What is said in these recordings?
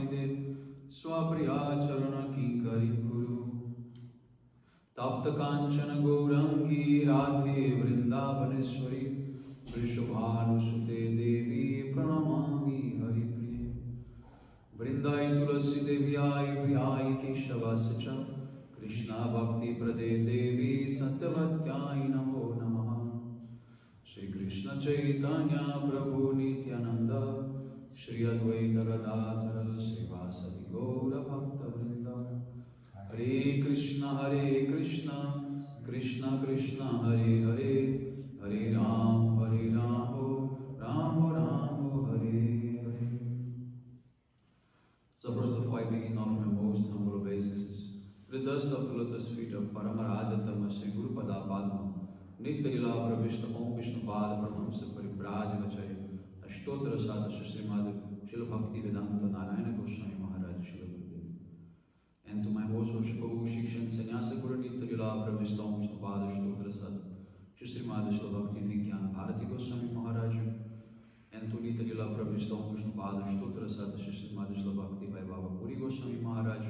Pramide Swapriya Charana Kinkari Guru Tapta Kanchana Gaurangi Radhe Vrindavaneshwari Vrishabhanusute Devi Pranamami Hari Priye Vrindai Tulasi Devyai Priyai Keshavascha Krishna Bhakti Prade Devi Satyavatyai Namo Namaha Shri Krishna Chaitanya Prabhu Nityananda Shri Advaita Gadadhara Srivasadi Gaura Bhakta Vrinda Hare Krishna Krishna Krishna Hare Hare Hare Ram Ram Hare Hare. So first of all, I begin off my most humble obeisances to the dust of the lotus feet of Paramaradhatama Sri Guru Pada Padma Nitya Lila Pravishta Om Vishnu Pada Paramahamsa Paribrajavacharya Ashtottara Sadasya Srimad Srila Bhakti Vedanta Narayana Goswami Maharaj Srila Gurudev. And to my most worshipful Shikshan Sannyasa Guru Nitya Lila Pravishta Om Vishnu Pada Ashtottara Sadasya Srimad Srila Bhakti Vigyan Bharati Goswami Maharaj. And to Nitya Lila Pravishta Om Vishnu Pada Ashtottara Sadasya Srimad Srila Bhakti Vaibhava Puri Goswami Maharaj.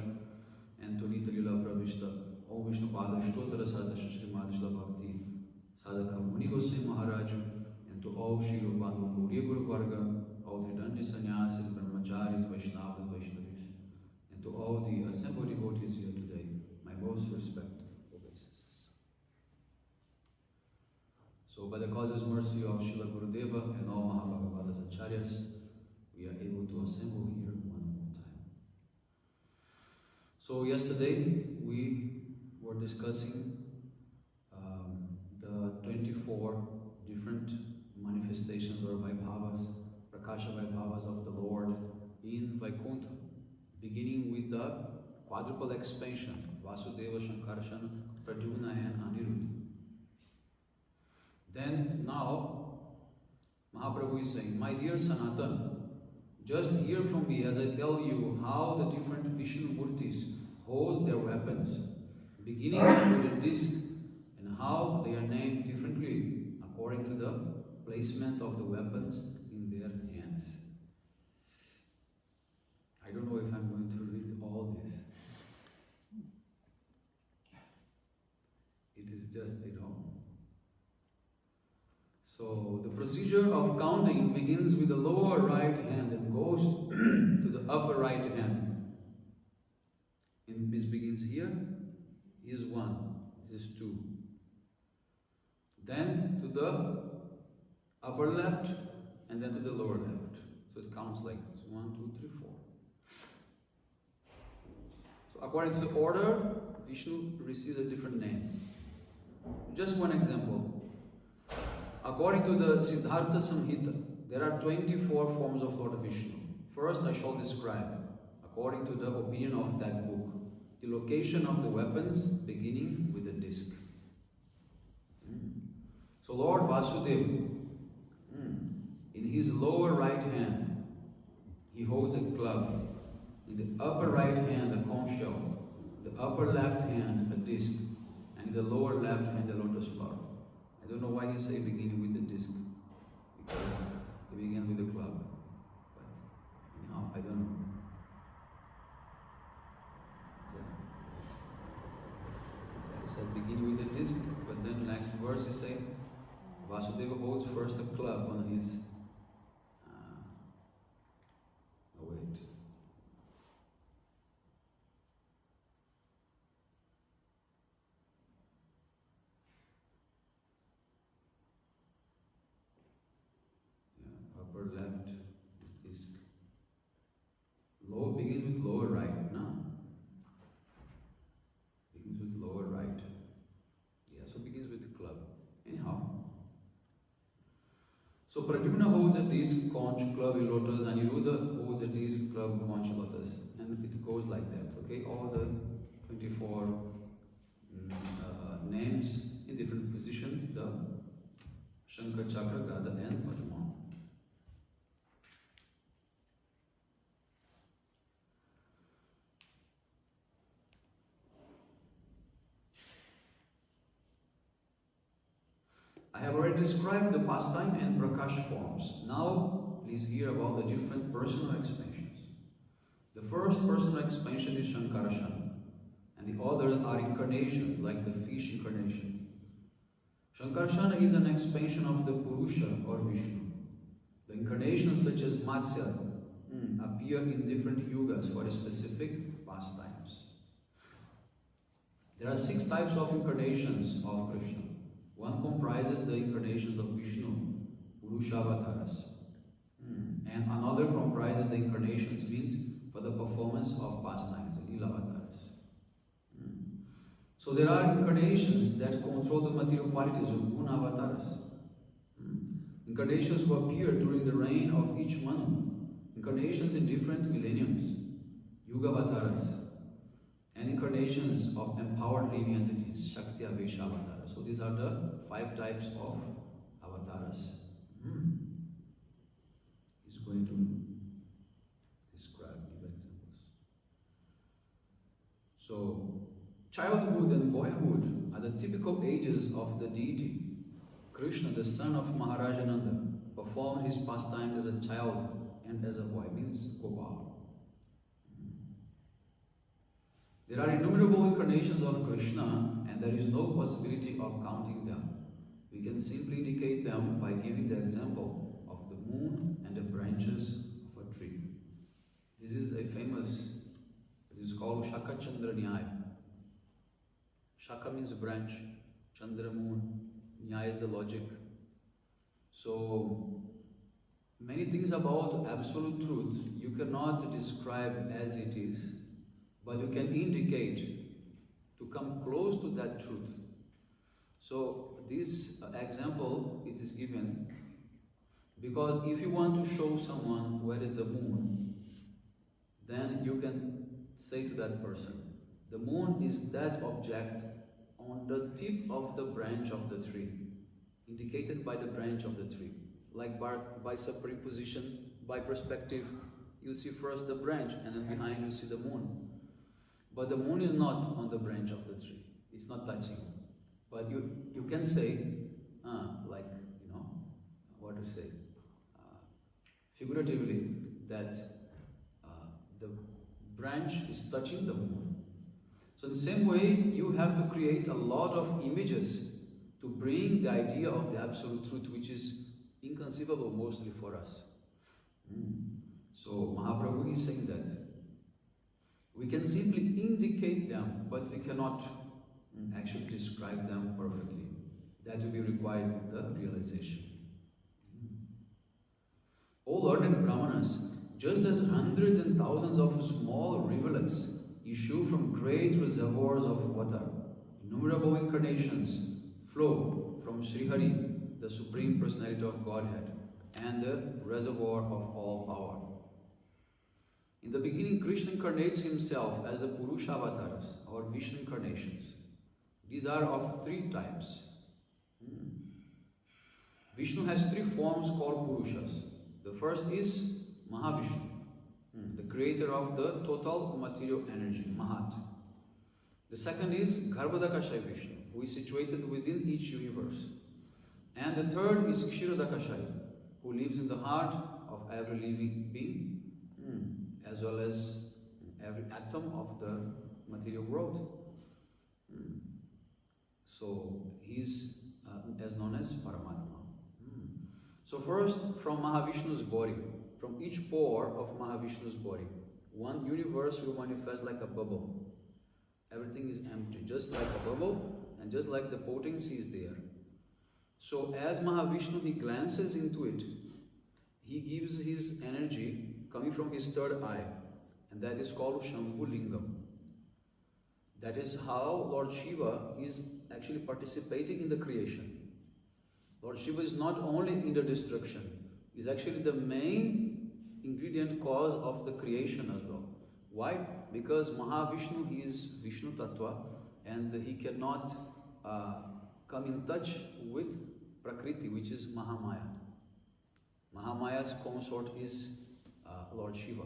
And to Nitya Lila Pravishta Om Vishnu Pada Ashtottara Sadasya Srimad Srila Bhakti Sadhaka Muni Goswami Maharaj. And to all Shri Rupa Gauriya Guru Varga, all Tridanya Sannyasis, Brahmacharis, Vaishnavas, Vaishnavis, and to all the assembled devotees here today, my most respectful obeisances. So by the causeless mercy of Srila Gurudeva and all Mahabhagavatas Acharyas, we are able to assemble here one more time. So yesterday we were discussing the 24 different manifestations or Vaibhavas, Prakasha Vaibhavas of the Lord in Vaikuntha, beginning with the quadruple expansion, Vasudeva, Shankarshan, Pradyumna and Aniruddha. Then now, Mahaprabhu is saying, my dear Sanatana, just hear from me as I tell you how the different Vishnu Murtis hold their weapons, beginning with the disc, and how they are named differently according to the placement of the weapons in their hands. I don't know if I'm going to read all this. It is just, So the procedure of counting begins with the lower right hand and goes to the upper right hand. And this begins here. Is 1. This is 2. Then to the upper left, and then to the lower left. So it counts like this. 1, 2, 3, 4. So according to the order, Vishnu receives a different name. Just one example. According to the Siddhartha Samhita, there are 24 forms of Lord Vishnu. First, I shall describe, according to the opinion of that book, the location of the weapons beginning with the disc. So Lord Vasudeva, in his lower right hand, he holds a club. In the upper right hand, a conch shell. In the upper left hand, a disc. And in the lower left hand, a lotus flower. I don't know why they say beginning with the disc. Because they begin with the club. But anyhow, I don't know. It said beginning with the disc, but then the next verse is saying Vasudeva holds first a club on his upper left is disc. Low begins with lower right, no? Begins with lower right. Yeah, so begins with the club. Anyhow. So Pradyumna holds a disc, conch, club, lotus, and Aniruddha holds a disc, club, conch, lotus. And it goes like that, okay? All the 24 names in different position, the Shankha, Chakra, Gada, and Padma. I have already described the pastime and prakash forms. Now, please hear about the different personal expansions. The first personal expansion is Shankarasana, and the others are incarnations, like the fish incarnation. Shankarasana is an expansion of the Purusha or Vishnu. The incarnations such as Matsya appear in different yugas for specific pastimes. There are 6 types of incarnations of Krishna. One comprises the incarnations of Vishnu, Purusha avatars, and another comprises the incarnations meant for the performance of pastimes, the Lila avatars. So there are incarnations that control the material qualities of Guna avatars. Incarnations who appear during the reign of each Manu. Incarnations in different millenniums, Yuga avatars, and incarnations of empowered living entities, Shakti Avesha avatars. So these are the 5 types of avatars. He's going to describe, give examples. So, childhood and boyhood are the typical ages of the deity. Krishna, the son of Maharaj Ananda, performed his pastime as a child and as a boy, means Gopal. There are innumerable incarnations of Krishna, and there is no possibility of counting them. We can simply indicate them by giving the example of the moon and the branches of a tree. This is a famous, it is called Shaka Chandra Nyaya. Shaka means branch, Chandra moon, Nyaya is the logic. So, many things about absolute truth you cannot describe as it is, but you can indicate to come close to that truth. So this example, it is given because if you want to show someone where is the moon, then you can say to that person, the moon is that object on the tip of the branch of the tree, indicated by the branch of the tree. Like by superposition, by perspective, you see first the branch and then behind you see the moon. But the moon is not on the branch of the tree. It's not touching. But you can say, like, you know, what to say, figuratively, that the branch is touching the moon. So in the same way, you have to create a lot of images to bring the idea of the absolute truth, which is inconceivable mostly for us. So Mahaprabhu is saying that we can simply indicate them, but we cannot actually describe them perfectly. That will be required with the realization. O learned Brahmanas, just as hundreds and thousands of small rivulets issue from great reservoirs of water, innumerable incarnations flow from Srihari, the Supreme Personality of Godhead, and the reservoir of all power. In the beginning, Krishna incarnates himself as the Purusha avatars, or Vishnu incarnations. These are of 3 types. Vishnu has 3 forms called Purushas. The first is Mahavishnu, the creator of the total material energy, Mahat. The second is Garbhodakashaya Vishnu, who is situated within each universe. And the third is Kshirodakashaya, who lives in the heart of every living being, as well as every atom of the material world. So he is as known as Paramatma. So first, from Mahavishnu's body, from each pore of Mahavishnu's body, one universe will manifest like a bubble. Everything is empty, just like a bubble, and just like the potency is there. So as Mahavishnu, he glances into it, he gives his energy coming from his third eye, and that is called Shambhu Lingam. That is how Lord Shiva is actually participating in the creation. Lord Shiva is not only in the destruction, he is actually the main ingredient cause of the creation as well. Why? Because Mahavishnu, he is Vishnu Tattva, and he cannot come in touch with Prakriti, which is Mahamaya. Mahamaya's consort is Lord Shiva.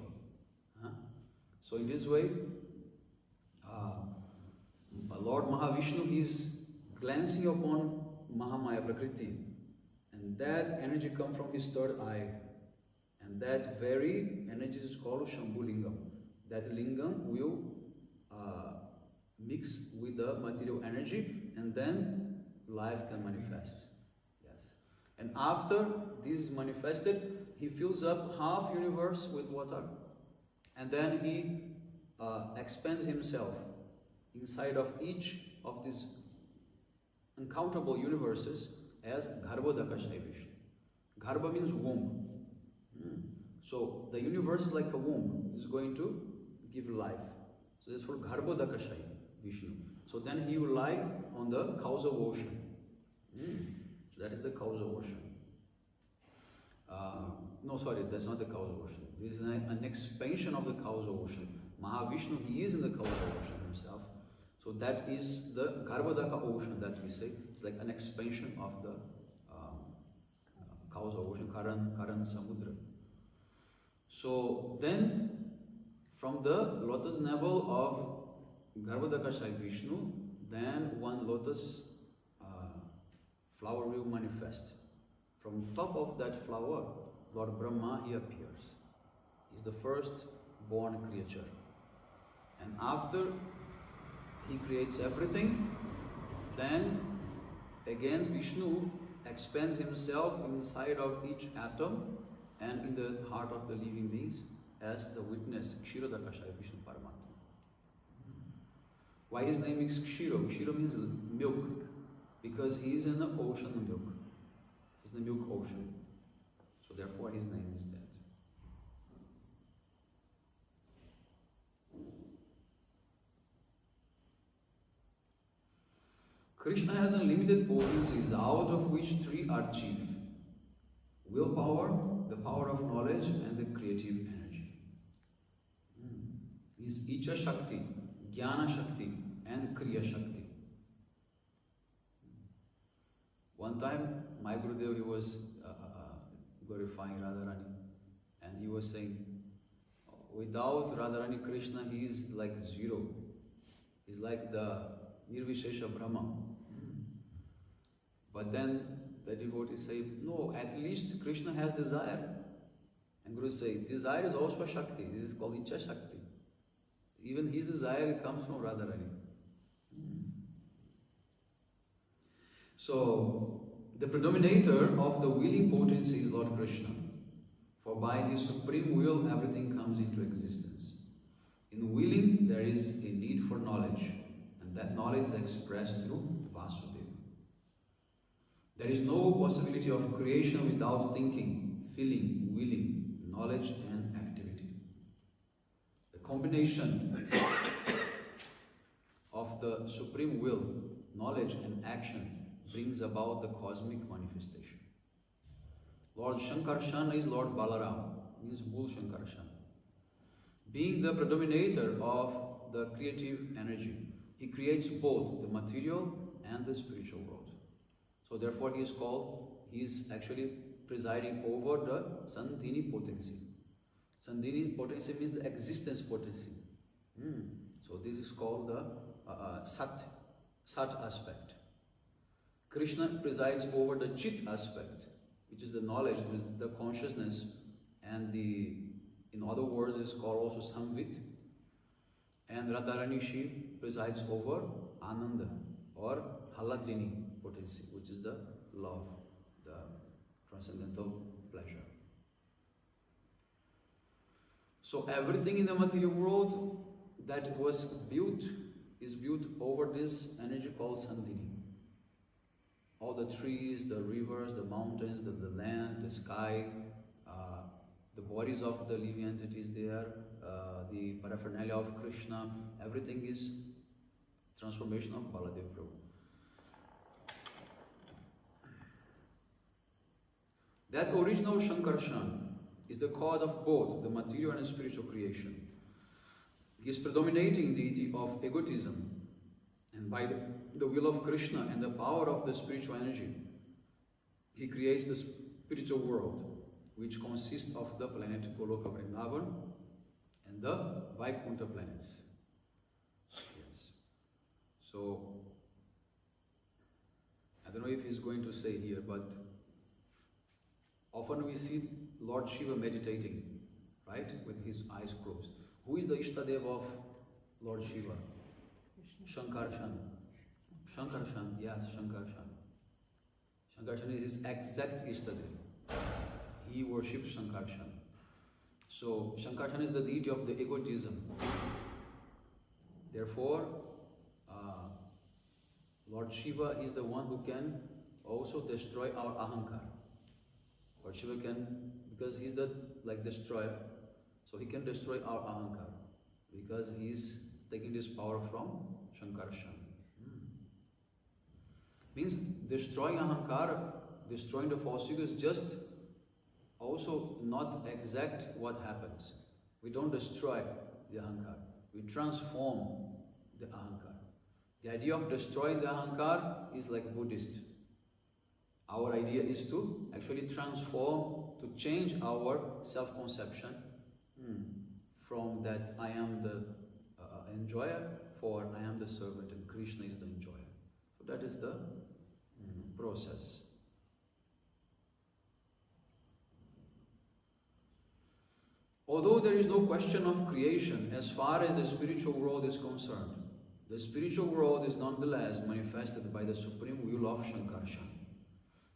So in this way, Lord Mahavishnu is glancing upon Mahamaya Prakriti, and that energy comes from his third eye, and that very energy is called Shambhu Lingam. that lingam will mix with the material energy, and then life can manifest. Yes. And after this is manifested, he fills up half universe with water, and then he expands himself inside of each of these uncountable universes as Garbhodakashai Vishnu. Garbha means womb. So the universe is like a womb, is going to give life. So this is for Garbhodakashai Vishnu. So then he will lie on the causal ocean. So that is the causal ocean. No, sorry, that's not the causal ocean. This is an expansion of the causal ocean. Mahavishnu, he is in the causal ocean himself. So that is the Garbhodaka ocean that we say. It's like an expansion of the causal ocean, Karan Samudra. So then, from the lotus navel of Garbhodakashai Vishnu, then one lotus flower will manifest. From top of that flower, Lord Brahma, he appears. He's the first born creature. And after he creates everything, then again Vishnu expands himself inside of each atom and in the heart of the living beings as the witness, Kshirodakashaya Vishnu Paramatma. Why his name is Kshiro? Kshiro means milk, because he is in the ocean of milk. He's in the milk ocean. So therefore his name is that. Krishna has unlimited potencies, out of which three are chief: willpower, the power of knowledge, and the creative energy. Is Icha Shakti, Jnana Shakti, and Kriya Shakti. One time, my Gurudev, he was glorifying Radharani, and he was saying, without Radharani Krishna, he is like zero. He's like the Nirvishesha Brahma. But then the devotees say, no, at least Krishna has desire. And Guru say, desire is also a Shakti. This is called Icha Shakti. Even his desire comes from Radharani. So, the predominator of the willing potency is Lord Krishna. For by his supreme will, everything comes into existence. In willing, there is a need for knowledge. And that knowledge is expressed through Vasudeva. There is no possibility of creation without thinking, feeling, willing, knowledge and activity. The combination of the supreme will, knowledge and action brings about the cosmic manifestation. Lord Shankarshan is Lord Balaram, means Mul Shankarshan. Being the predominator of the creative energy, he creates both the material and the spiritual world. So therefore he is actually presiding over the Sandhini potency. Sandhini potency means the existence potency. So this is called the Sat aspect. Krishna presides over the Chit aspect, which is the knowledge, the consciousness, and in other words, is called also Samvit. And Radharani, she presides over Ananda or Haladini potency, which is the love, the transcendental pleasure. So everything in the material world that was built is built over this energy called Sandhini. All the trees, the rivers, the mountains, the land, the sky, the bodies of the living entities there, the paraphernalia of Krishna, everything is transformation of Baladev Prabhu. That original Shankarshan is the cause of both the material and spiritual creation. He is predominating deity of egotism, and by the will of Krishna and the power of the spiritual energy, he creates the spiritual world, which consists of the planet Goloka Vrindavan and the Vaikuntha planets. Yes. So, I don't know if he's going to say here, but often we see Lord Shiva meditating, right, with his eyes closed. Who is the Ishtadev of Lord Shiva? Shankarshan. Shankarshan, yes, Shankarshan. Shankarshan is his exact Ishtadev. He worships Shankarshan. So, Shankarshan is the deity of the egotism. Therefore, Lord Shiva is the one who can also destroy our ahankar. Lord Shiva can, because he's the destroyer, so he can destroy our ahankar because he is taking this power from Shankarshan. Means destroying ahankar, destroying the false ego is just also not exact what happens. We don't destroy the ahankar, we transform the ahankar. The idea of destroying the ahankar is like Buddhist. Our idea is to actually transform, to change our self-conception from that I am the enjoyer for I am the servant and Krishna is the enjoyer. So that is the process. Although there is no question of creation as far as the spiritual world is concerned, the spiritual world is nonetheless manifested by the supreme will of Shankarshan.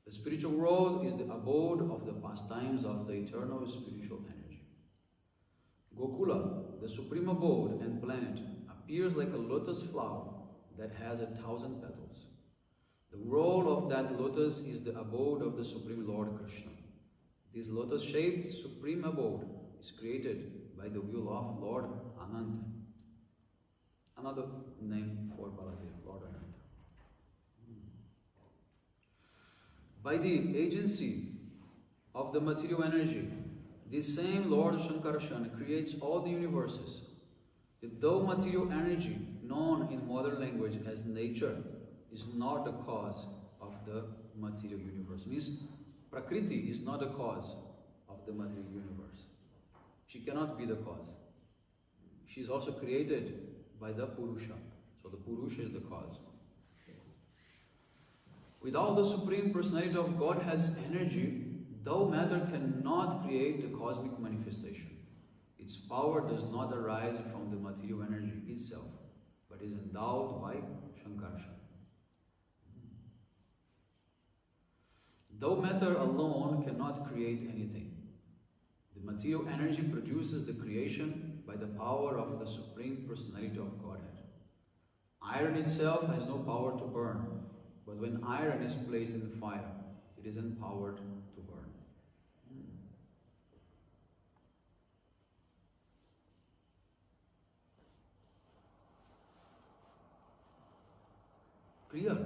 The spiritual world is the abode of the pastimes of the eternal spiritual energy. Gokula, the supreme abode and planet, appears like a lotus flower that has 1,000 petals. The role of that lotus is the abode of the Supreme Lord Krishna. This lotus-shaped supreme abode is created by the will of Lord Ananta. Another name for Baladev, Lord Ananta. By the agency of the material energy, this same Lord Shankarshan creates all the universes. The dull material energy, known in modern language as nature, is not the cause of the material universe. Means Prakriti is not the cause of the material universe. She cannot be the cause. She is also created by the Purusha. So the Purusha is the cause. Without the Supreme Personality of God has energy, dull matter cannot create the cosmic manifestation. Its power does not arise from the material energy itself, but is endowed by Shankarshan. Dull matter alone cannot create anything. The material energy produces the creation by the power of the Supreme Personality of Godhead. Iron itself has no power to burn, but when iron is placed in the fire, it is empowered to burn. Clear?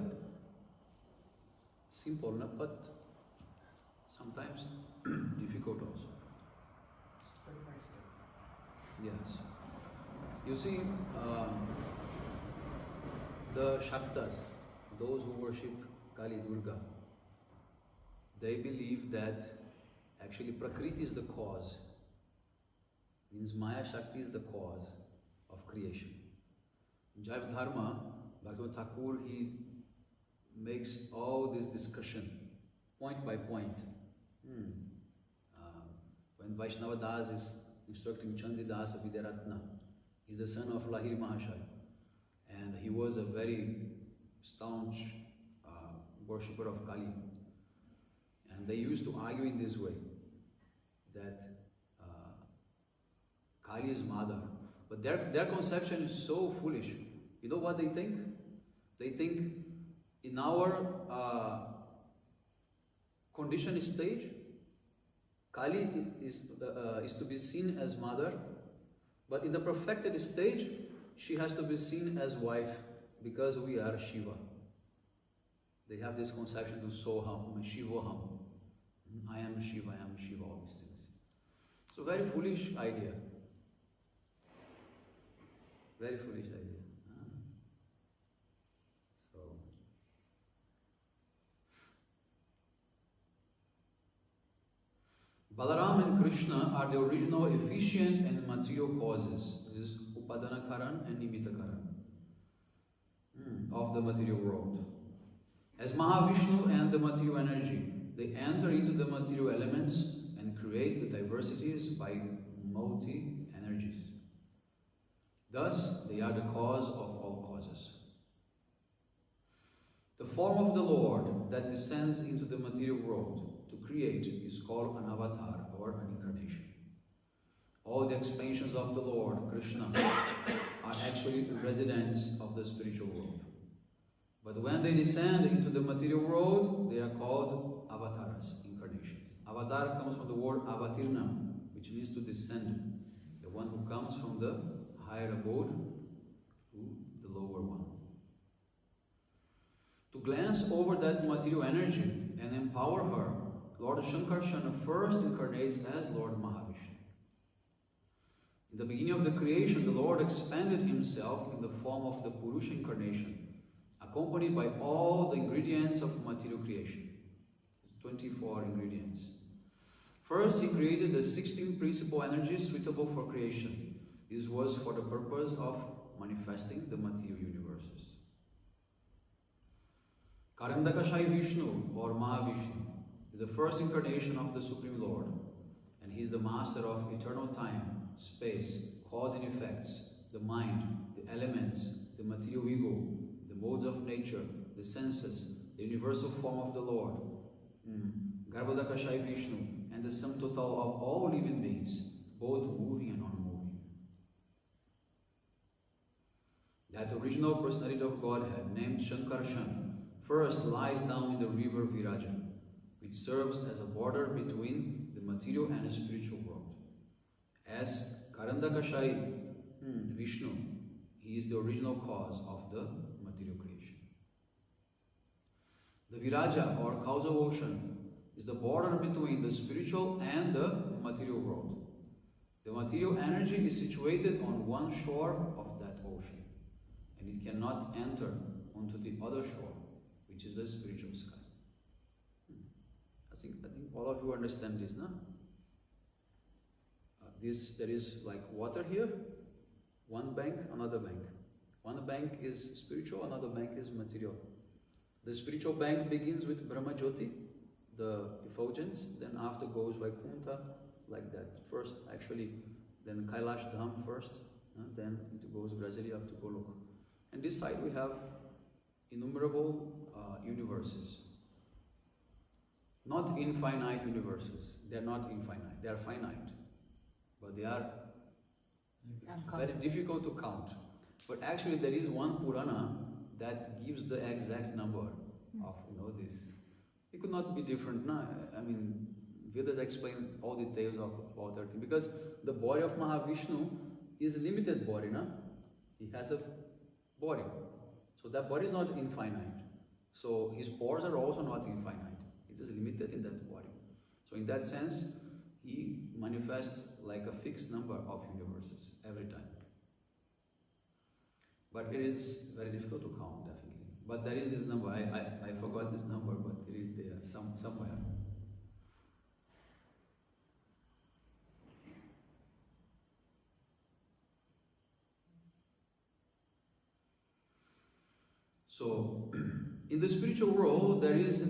Simple, no? But sometimes difficult also. Step by step. Yes. You see, the Shaktas, those who worship Kali Durga, they believe that actually Prakriti is the cause. Means Maya Shakti is the cause of creation. In Jaiva Dharma, Bhakti Thakur, he makes all this discussion, point by point. When Vaishnava Das is instructing Chandidasa Vidyaratna, he's the son of Lahiri Mahashaya, and he was a very staunch worshipper of Kali. And they used to argue in this way, that Kali is mother. But their conception is so foolish. You know what they think? They think in our conditioned stage, Kali is to be seen as mother, but in the perfected stage, she has to be seen as wife, because we are Shiva. They have this conception to Soham, Shivoham. I am Shiva, all these things. So very foolish idea. Very foolish idea. So, Balaram and Krishna are the original efficient and material causes. This is Upadana Karan and Nimitta Karan of the material world. As Mahavishnu and the material energy, they enter into the material elements and create the diversities by multi-energies. Thus, they are the cause of all causes. The form of the Lord that descends into the material world to create is called an avatar or an incarnation. All the expansions of the Lord, Krishna, are actually residents of the spiritual world. But when they descend into the material world, they are called avatars, incarnations. Avatar comes from the word avatirna, which means to descend. The one who comes from the higher abode to the lower one. To glance over that material energy and empower her, Lord Shankarsana first incarnates as Lord Mahavir. In the beginning of the creation, the Lord expanded himself in the form of the Purusha incarnation, accompanied by all the ingredients of material creation. 24 ingredients. First, he created the 16 principal energies suitable for creation. This was for the purpose of manifesting the material universes. Karandakashai Vishnu, or Mahavishnu, is the first incarnation of the Supreme Lord, and he is the master of eternal time, space, cause and effects, the mind, the elements, the material ego, the modes of nature, the senses, the universal form of the Lord, Garbhodakashai Vishnu, and the sum total of all living beings, both moving and non-moving. That original personality of Godhead, named Shankarshan, first lies down in the river Viraja, which serves as a border between the material and the spiritual world. As Karandakashai Vishnu, he is the original cause of the material creation. The Viraja, or causal ocean, is the border between the spiritual and the material world. The material energy is situated on one shore of that ocean, and it cannot enter onto the other shore, which is the spiritual sky. I think all of you understand this, no? There is like water here, one bank, another bank. One bank is spiritual, another bank is material. The spiritual bank begins with Brahma Jyoti, the effulgence, then after goes Vaikuntha, like that. First, actually, then Kailash Dham first, then it goes gradually up to Goloka. And this side we have innumerable universes. Not infinite universes. They are not infinite. They are finite. But they are very difficult to count. But actually there is one Purana that gives the exact number of this. It could not be different. No? I mean, Vedas explain all details of about everything. Because the body of Mahavishnu is a limited body. No? He has a body. So that body is not infinite. So his pores are also not infinite. It is limited in that body. So in that sense, he manifests like a fixed number of universes every time. But it is very difficult to count, definitely. But there is this number. I forgot this number, but it is there somewhere. So, in the spiritual world, there is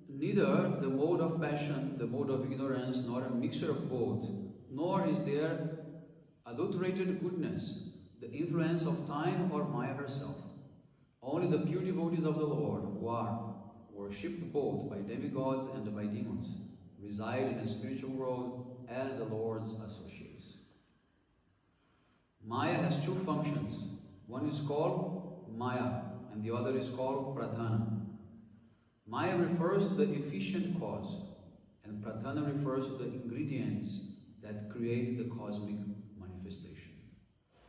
neither the mode of passion, the mode of ignorance, nor a mixture of both, nor is there adulterated goodness, the influence of time or Maya herself. Only the pure devotees of the Lord, who are worshipped both by demigods and by demons, reside in the spiritual world as the Lord's associates. Maya has two functions. One is called Maya, and the other is called Pradhana. Maya refers to the efficient cause, and Pradhana refers to the ingredients that create the cosmic manifestation.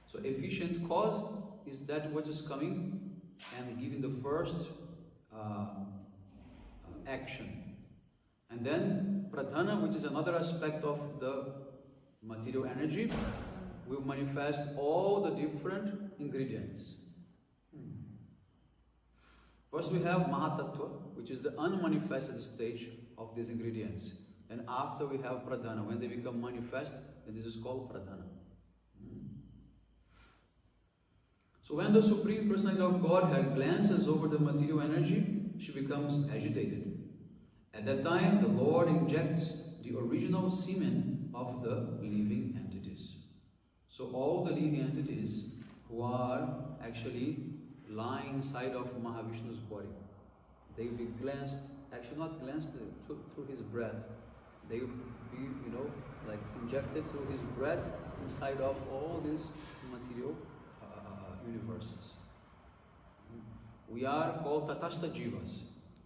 So efficient cause is that which is coming and giving the first action. And then Pradhana, which is another aspect of the material energy, will manifest all the different ingredients. First we have Mahatattva, which is the unmanifested stage of these ingredients. And after we have Pradhana. When they become manifest, then this is called Pradhana. So when the Supreme Personality of Godhead glances over the material energy, she becomes agitated. At that time, the Lord injects the original semen of the living entities. So all the living entities actually lying inside of Mahavishnu's body. They will be glanced, actually not glanced through his breath. They will be, like injected through his breath inside of all these material universes. We are called Tatastha Jivas.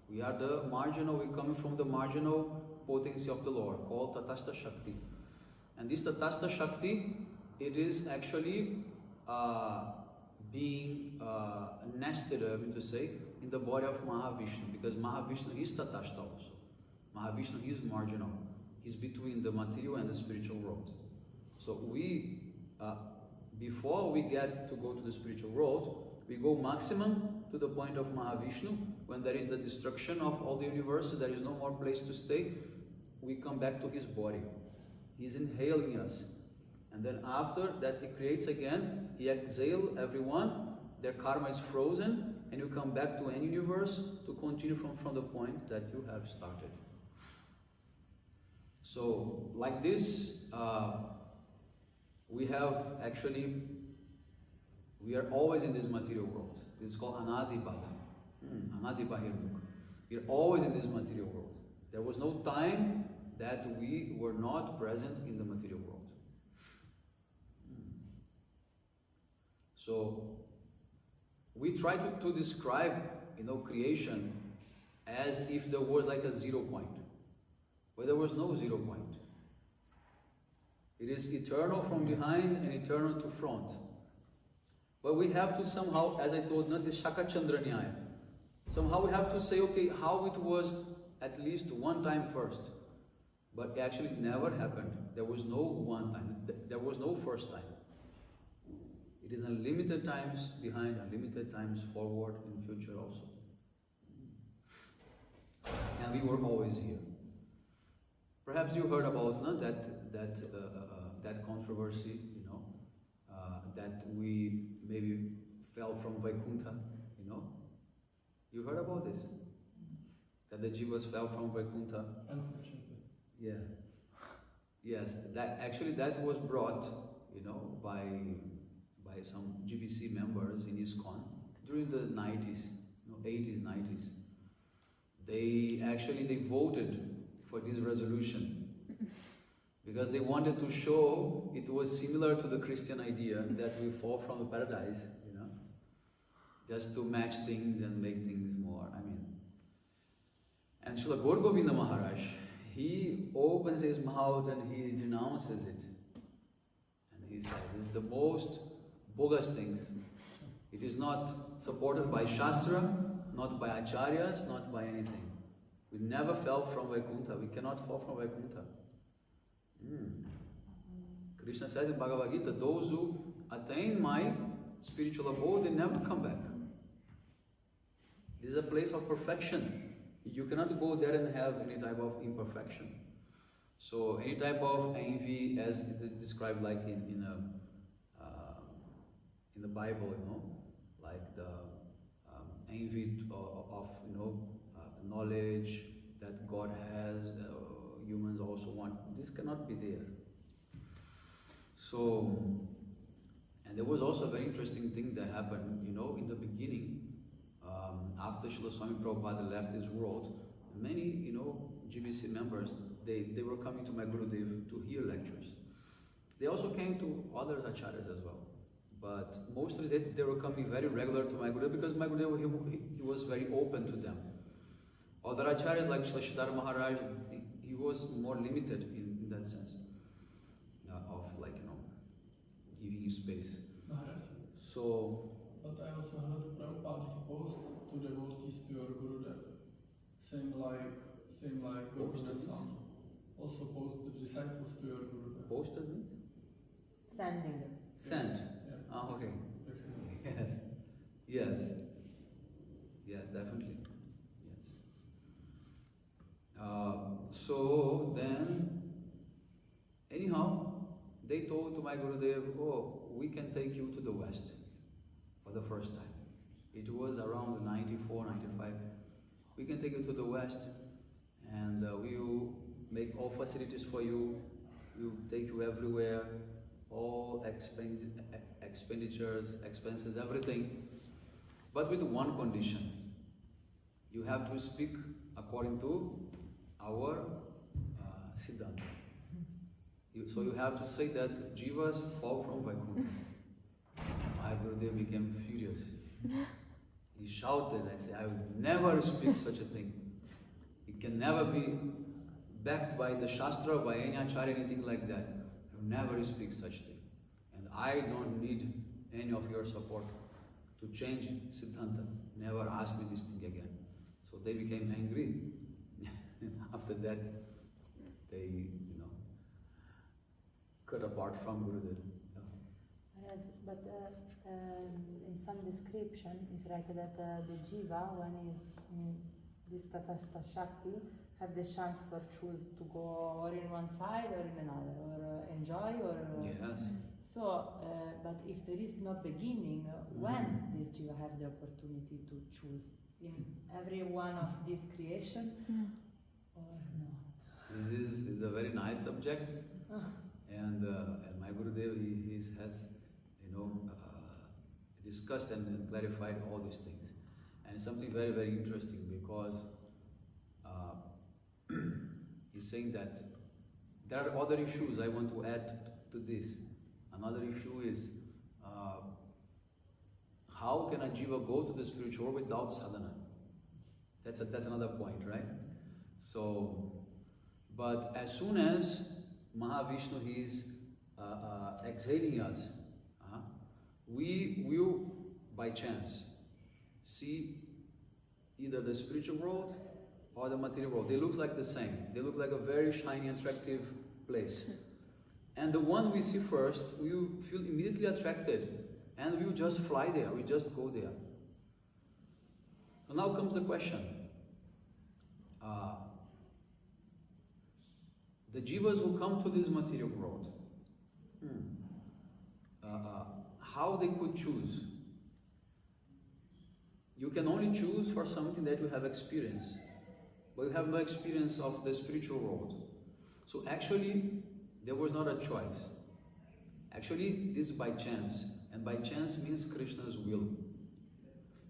We are the marginal, we coming from the marginal potency of the Lord, called Tatastha Shakti. And this Tatastha Shakti, it is actually being nested, I mean to say, in the body of Mahavishnu, because Mahavishnu is Tatastha also. Mahavishnu is marginal. He's between the material and the spiritual world. So we, before we get to go to the spiritual world, we go maximum to the point of Mahavishnu. When there is the destruction of all the universe, there is no more place to stay, we come back to his body. He's inhaling us. And then after that he creates again, he exhales everyone, their karma is frozen, and you come back to any universe to continue from the point that you have started. So, like this, we are always in this material world. This is called Anadibada. Anadibahirmukha. We are always in this material world. There was no time that we were not present in the material world. So, we try to describe, creation as if there was like a 0 point. But there was no 0 point. It is eternal from behind and eternal to front. But we have to somehow, as I told, not this Shaka Chandra Nyaya. Somehow we have to say, okay, how it was at least one time first. But actually it never happened. There was no one time. There was no first time. It is unlimited times behind, unlimited times forward, in future also. And we were always here. Perhaps you heard about that controversy, that we maybe fell from Vaikuntha, You heard about this? That the Jivas fell from Vaikuntha? Unfortunately. Yeah. Yes, that was brought, by some GBC members in ISKCON during the 90s, 80s, 90s. They voted for this resolution because they wanted to show it was similar to the Christian idea that we fall from the paradise, just to match things and make things more, And Srila Gaur Govinda Maharaj, he opens his mouth and he denounces it. And he says, this is the most bogus things. It is not supported by Shastra, not by Acharyas, not by anything. We never fell from Vaikuntha. We cannot fall from Vaikuntha. Krishna says in Bhagavad Gita, those who attain my spiritual abode, they never come back. This is a place of perfection. You cannot go there and have any type of imperfection. So any type of envy, as it is described like in the Bible, like the envy of knowledge that God has, humans also want. This cannot be there. So, and there was also a very interesting thing that happened, in the beginning, after Srila Swami Prabhupada left this world, many, GBC members, they were coming to my Gurudev to hear lectures. They also came to other acharyas as well. But mostly they were coming very regular to my Gurudev because my Gurudev, he was very open to them. Other acharyas like Srila Siddhar Maharaj, he was more limited in that sense of giving space. Maharaj. So. But I also heard Prabhupada, he posed to devotees to your Gurudev. Same like Gurudev Swami. Also posed the disciples to your Gurudev. Posted means? Sending. Sent. Yeah. Ah, okay. Excellent. Yes, definitely. Yes. So then, anyhow, they told to my Gurudev, we can take you to the West for the first time. It was around 94, 95. We can take you to the West and we will make all facilities for you. We will take you everywhere. all expenditures, expenses, everything, but with one condition. You have to speak according to our Siddhanta. So you have to say that jivas fall from Vaikuntha. My Gurudev became furious. He shouted, I said, I would never speak such a thing. It can never be backed by the Shastra, by any acharya, anything like that. I will never speak such thing. And I don't need any of your support to change Siddhanta. Never ask me this thing again. So they became angry. After that, they, cut apart from Gurudev. Maharaj, but in some description, it's right that the jiva, when is in this Tatastha Shakti, have the chance for choose to go or in one side or in another, or enjoy or... Yes. So, but if there is no beginning, when this jiva have the opportunity to choose? In every one of these creation or no? This is a very nice subject. And my Gurudev, he has, discussed and clarified all these things. And something very, very interesting, because he's saying that there are other issues I want to add to this. Another issue is how can a jiva go to the spiritual world without sadhana? That's another point, right? So, but as soon as Mahavishnu is exhaling us, we will, by chance, see either the spiritual world or the material world. They look like the same. They look like a very shiny, attractive place. And the one we see first, we will feel immediately attracted, and we will just fly there. We just go there. So now comes the question. The jivas who come to this material world, how they could choose? You can only choose for something that you have experienced, but you have no experience of the spiritual world. So actually, there was not a choice. Actually, this is by chance, and by chance means Krishna's will.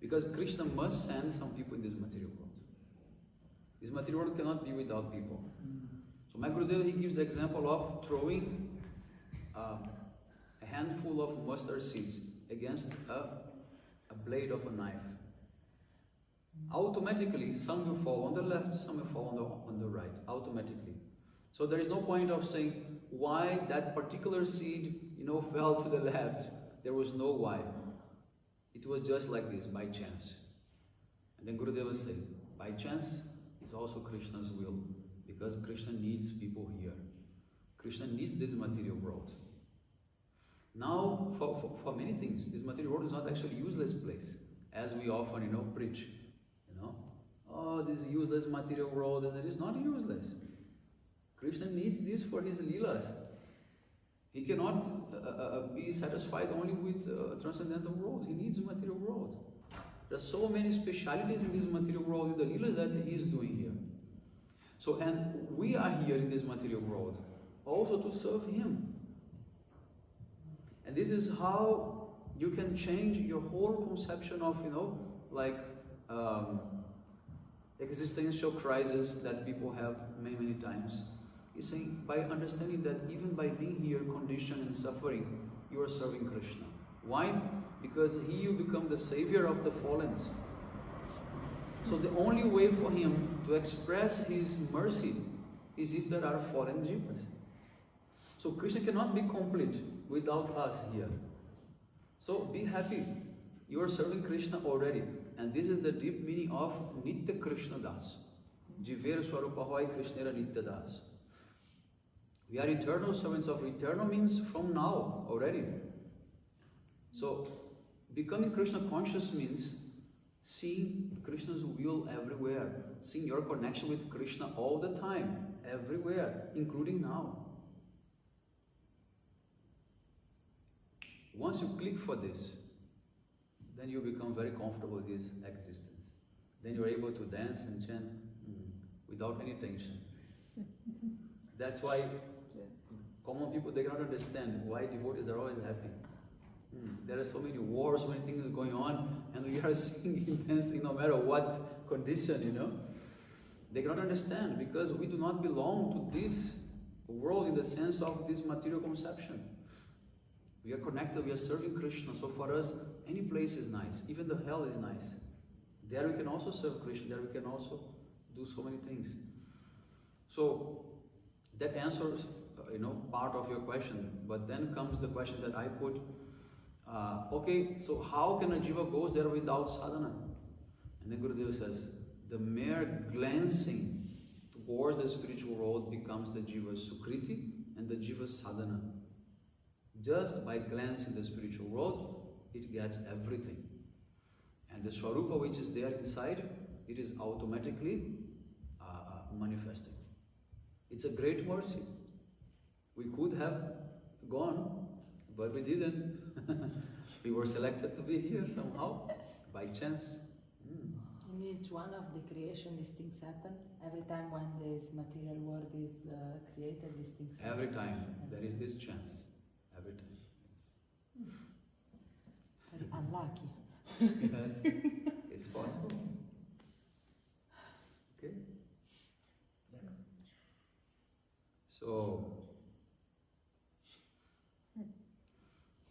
Because Krishna must send some people in this material world. This material world cannot be without people. So my Gurudev, he gives the example of throwing a handful of mustard seeds against a blade of a knife. Automatically, some will fall on the left, some will fall on the right, automatically. So there is no point of saying why that particular seed, fell to the left. There was no why. It was just like this, by chance. And then Gurudev was saying, by chance is also Krishna's will, because Krishna needs people here. Krishna needs this material world. Now, for many things, this material world is not actually a useless place, as we often, preach. Oh, this useless material world, and it is not useless. Krishna needs this for his leelas. He cannot be satisfied only with transcendental world. He needs a material world. There are so many specialities in this material world with the leelas that he is doing here. So, and we are here in this material world also to serve him. And this is how you can change your whole conception of, existential crisis that people have many, many times. He's saying, by understanding that even by being here, conditioned and suffering, you are serving Krishna. Why? Because he will become the savior of the fallen. So the only way for him to express his mercy is if there are fallen jivas. So Krishna cannot be complete without us here. So be happy. You are serving Krishna already. And this is the deep meaning of Nitya Krishna Das. Jiver Swarupa Hoy Krishnera Nitya Das. We are eternal servants of eternal means from now already. So becoming Krishna conscious means seeing Krishna's will everywhere. Seeing your connection with Krishna all the time, everywhere, including now. Once you click for this, then you become very comfortable with this existence. Then you're able to dance and chant without any tension. That's why Common people, they cannot understand why devotees are always happy. There are so many wars, so many things going on, and we are seeing intensely no matter what condition, They cannot understand because we do not belong to this world in the sense of this material conception. We are connected, we are serving Krishna, so for us, any place is nice, even the hell is nice. There we can also serve Krishna, there we can also do so many things. So, that answers, part of your question, but then comes the question that I put, okay, so how can a jiva go there without sadhana? And then Gurudev says, the mere glancing towards the spiritual world becomes the jiva's sukriti and the jiva's sadhana. Just by glancing the spiritual world, it gets everything. And the swarupa which is there inside, it is automatically manifesting. It's a great mercy. We could have gone, but we didn't. We were selected to be here somehow, by chance. In each one of the creation, these things happen. Every time when this material world is created, these things happen. Every time there is this chance. Every time. Very unlucky. Yes, it's possible. Okay. So,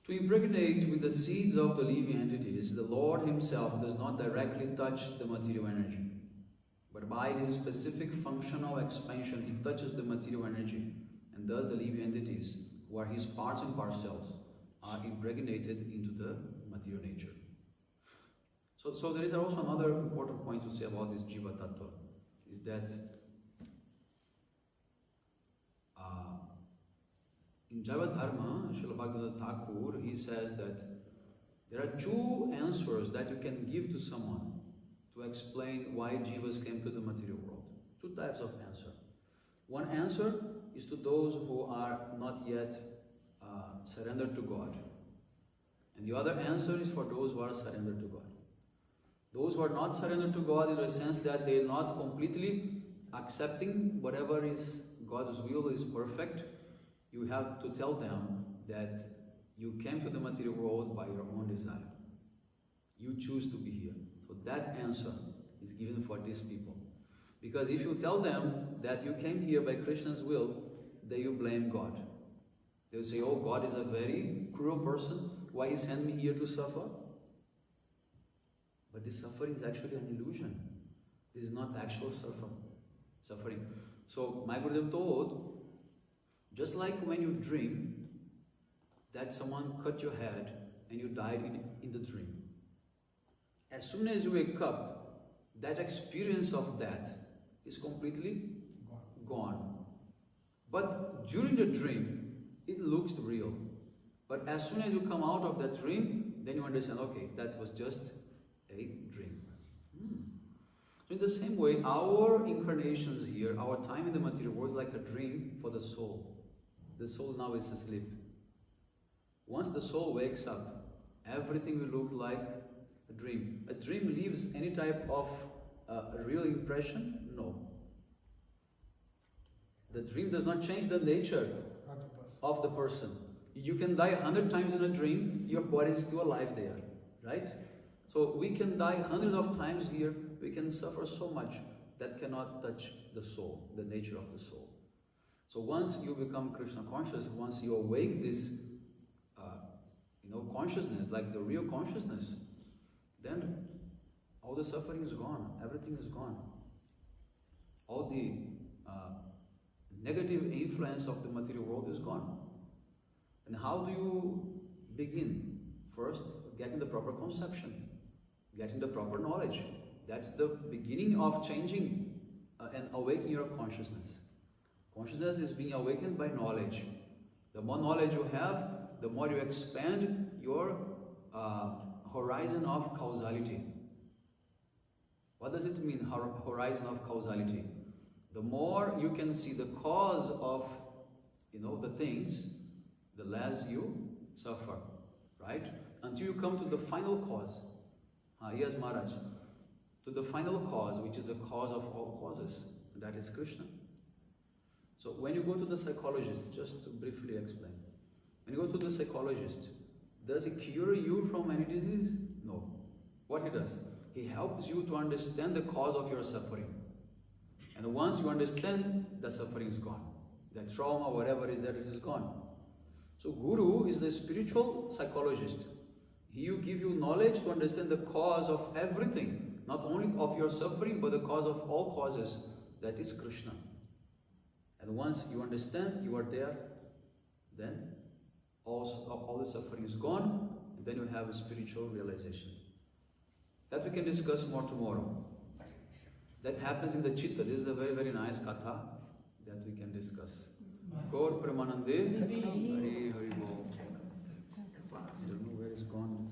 to impregnate with the seeds of the living entities, the Lord Himself does not directly touch the material energy, but by His specific functional expansion, He touches the material energy, and thus the living entities, who are His parts and parcels, are impregnated into the material nature. So there is also another important point to say about this Jiva Tattva, is that in Jaiva Dharma, Srila Bhakti Thakur, he says that there are two answers that you can give to someone to explain why jivas came to the material world. Two types of answer. One answer is to those who are not yet surrendered to God. And the other answer is for those who are surrendered to God. Those who are not surrendered to God in the sense that they are not completely accepting whatever is God's will is perfect, you have to tell them that you came to the material world by your own desire. You choose to be here. So that answer is given for these people. Because if you tell them that you came here by Krishna's will, they will blame God. They will say, oh, God is a very cruel person. Why He sent me here to suffer? But this suffering is actually an illusion. This is not actual suffering. So my Gurudev told, just like when you dream that someone cut your head and you died in the dream. As soon as you wake up, that experience of death is completely gone. But during the dream, it looks real. But as soon as you come out of that dream, then you understand, okay, that was just a dream. So in the same way, our incarnations here, our time in the material world is like a dream for the soul. The soul now is asleep. Once the soul wakes up, everything will look like a dream. A dream leaves any type of real impression? No. The dream does not change the nature of the person. You can die 100 times in a dream, your body is still alive there, right? So we can die hundreds of times here, we can suffer so much that cannot touch the soul, the nature of the soul. So once you become Krishna conscious, once you awake this, consciousness, like the real consciousness, then all the suffering is gone, everything is gone. All the negative influence of the material world is gone. And how do you begin? First, getting the proper conception, getting the proper knowledge. That's the beginning of changing and awakening your consciousness. Consciousness is being awakened by knowledge. The more knowledge you have, the more you expand your horizon of causality. What does it mean, horizon of causality? The more you can see the cause of, the things, the less you suffer, right? Until you come to the final cause. Yes, Maharaj. To the final cause, which is the cause of all causes. That is Krishna. So when you go to the psychologist, just to briefly explain, when you go to the psychologist, does he cure you from any disease? No. What he does? He helps you to understand the cause of your suffering. And once you understand, the suffering is gone. That trauma, whatever is there, it is gone. So Guru is the spiritual psychologist. He will give you knowledge to understand the cause of everything, not only of your suffering, but the cause of all causes. That is Krishna. And once you understand, you are there, then all the suffering is gone, and then you have a spiritual realization. That we can discuss more tomorrow. That happens in the Chitta. This is a very, very nice Katha that we can discuss. Gaur Pramanande, Hari Hari Bol. I don't know where it's gone.